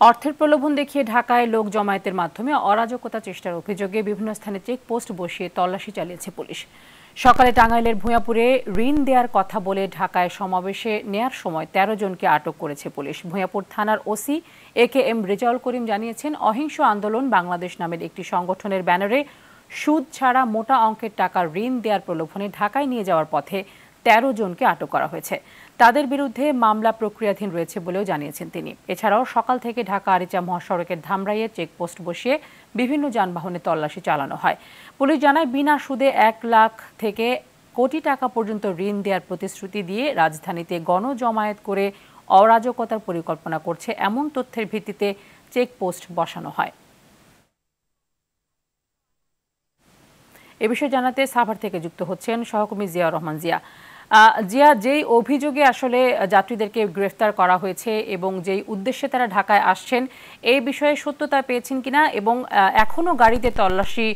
অর্থের প্রলোভন দেখিয়ে ঢাকায় লোক জমায়েতের মাধ্যমে অরাজকতা চেষ্টার অভিযোগে বিভিন্ন স্থানে চেকপোস্ট বসিয়ে তল্লাশি চালিয়েছে পুলিশ। সকালে টাঙ্গাইলের ভূঁইয়াপুরে ঋণ দেওয়ার কথা বলে ঢাকায় সমাবেশে নেয়ার সময় ১৩ জনকে আটক করেছে পুলিশ। ভূঁইয়াপুর থানার ওসি AKM রেজাউল করিম জানিয়েছেন, অহিংস আন্দোলন বাংলাদেশ নামের একটি সংগঠনের ব্যানারে সুদ ছাড়া মোটা অঙ্কের টাকা ঋণ দেওয়ার প্রলোভনে ঢাকায় নিয়ে যাওয়ার পথে ১৩ জনকে আটক করা হয়েছে। তাদের বিরুদ্ধে মামলা প্রক্রিয়াধীন রয়েছে বলেও জানিয়েছেন তিনি। এছাড়াও সকাল থেকে ঢাকা আরিচা মহাসড়কের ধামরাইয়ে চেকপোস্ট বসিয়ে বিভিন্ন যানবাহনে তল্লাশি চালানো হয়। পুলিশ জানায়, বিনা সুদে ১ লাখ থেকে কোটি টাকা পর্যন্ত ঋণ দেওয়ার প্রতিশ্রুতি দিয়ে রাজধানীতে গণজমায়েত করে অরাজকতার পরিকল্পনা করছে এমন তথ্যের ভিত্তিতে চেকপোস্ট বসানো হয়। এ বিষয়ে জানাতে সাভার থেকে যুক্ত হচ্ছেন সহকর্মী জিয়াউর রহমান। জিয়া, যেই অভিযোগে আসলে যাত্রীদেরকে গ্রেফতার করা হয়েছে এবং যেই উদ্দেশ্যে তারা ঢাকায় আসছেন, এই বিষয়ে সত্যতা পেয়েছেন কিনা এবং এখনো গাড়িতে তল্লাশি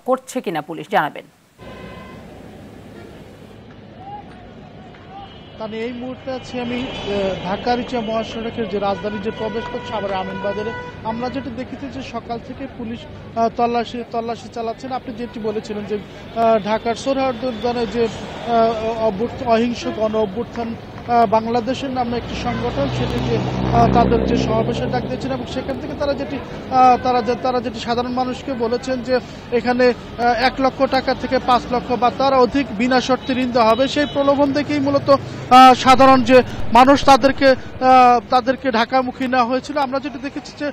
করছে কিনা পুলিশ, জানাবেন। কারণ এই মুহূর্তে আছি আমি ঢাকা আরিচা মহাসড়কের যে রাজধানীর যে প্রবেশপথ সাভার আমিনবাজারে। আমরা যেটা দেখেছি যে সকাল থেকে পুলিশ তল্লাশি চালাচ্ছেন। আপনি যেটি বলেছিলেন যে ঢাকার সোহরাওয়ার্দী যে অহিংস গণ অভ্যুত্থান বাংলাদেশের নামে একটি সংগঠন, সেটি যে তাদের যে সমাবেশের ডাক দিয়েছেন এবং সেখান থেকে তারা যেটি সাধারণ মানুষকে বলেছেন যে এখানে ১ লক্ষ টাকা থেকে ৫ লক্ষ বা তার অধিক বিনা শর্তে ঋণ দেওয়া হবে। সেই প্রলোভন দেখেই মূলত সাধারণ যে মানুষ তাদেরকে ঢাকামুখী নেওয়া হয়েছিল। আমরা যেটা দেখেছি যে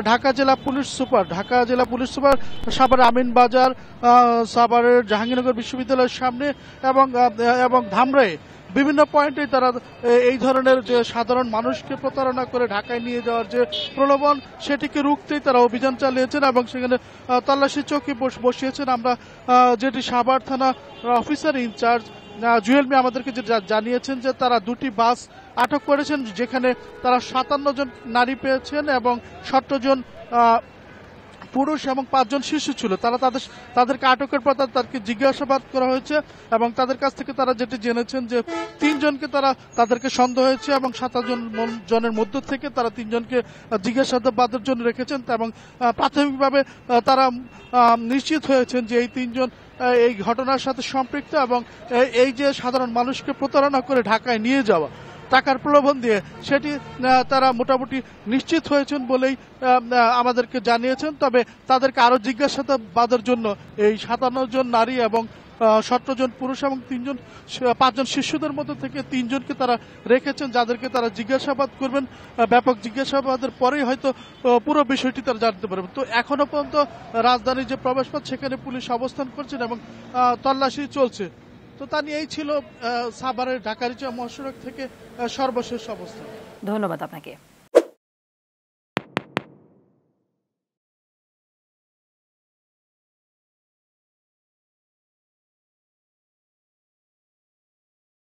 ঢাকা জেলা পুলিশ সুপার সাভার আমিনবাজার, সাভারের জাহাঙ্গীরনগর বিশ্ববিদ্যালয়ের সামনে এবং ধামরাইয়ে বিভিন্ন পয়েন্টে তারা এই ধরনের যে সাধারণ মানুষকে প্রতারণা করে ঢাকায় নিয়ে যাওয়ার যে প্রলোভন, সেটিকে রুখতেই তারা অভিযান চালিয়েছেন এবং সেখানে তল্লাশি চৌকি বসিয়েছেন। আমরা যেটি সাভার থানা অফিসার ইনচার্জ জুয়েল মিয়া আমাদেরকে জানিয়েছেন যে তারা 2টি বাস আটক করেছেন, যেখানে তারা 57 জন নারী পেয়েছেন এবং 17 জন পুরুষ এবং 5 জন শিশু ছিল। তাদেরকে আটকের পর তাদেরকে জিজ্ঞাসাবাদ করা হয়েছে এবং তাদের কাছ থেকে তারা যেটি জেনেছেন যে 3 জনকে তাদেরকে সন্দেহ হয়েছে এবং 27 জনের মধ্য থেকে তারা 3 জনকে জিজ্ঞাসাবাদের জন্য রেখেছেন এবং প্রাথমিকভাবে তারা নিশ্চিত হয়েছেন যে এই 3 জন এই ঘটনার সাথে সম্পৃক্ত এবং এই যে সাধারণ মানুষকে প্রতারণা করে ঢাকায় নিয়ে যাওয়া টাকার প্রলোভন দিয়ে, সেটি তারা মোটামুটি নিশ্চিত হয়েছেন বলেই আমাদেরকে জানিয়েছেন। তবে তাদেরকে আরো জিজ্ঞাসাবাদের জন্য এই 57 জন নারী এবং 17 জন পুরুষ এবং 5 জন শিশুদের মধ্যে থেকে 3 জনকে তারা রেখেছেন, যাদেরকে তারা জিজ্ঞাসাবাদ করবেন। ব্যাপক জিজ্ঞাসাবাদের পরেই হয়তো পুরো বিষয়টি তারা জানতে পারবেন। তো এখনো পর্যন্ত রাজধানীর যে প্রবেশপথ, সেখানে পুলিশ অবস্থান করছেন এবং তল্লাশি চলছে। তো তা নিয়েই ছিল সাভারের ঢাকা আরিচা মহাসড়ক থেকে সর্বশেষ অবস্থা। ধন্যবাদ আপনাকে।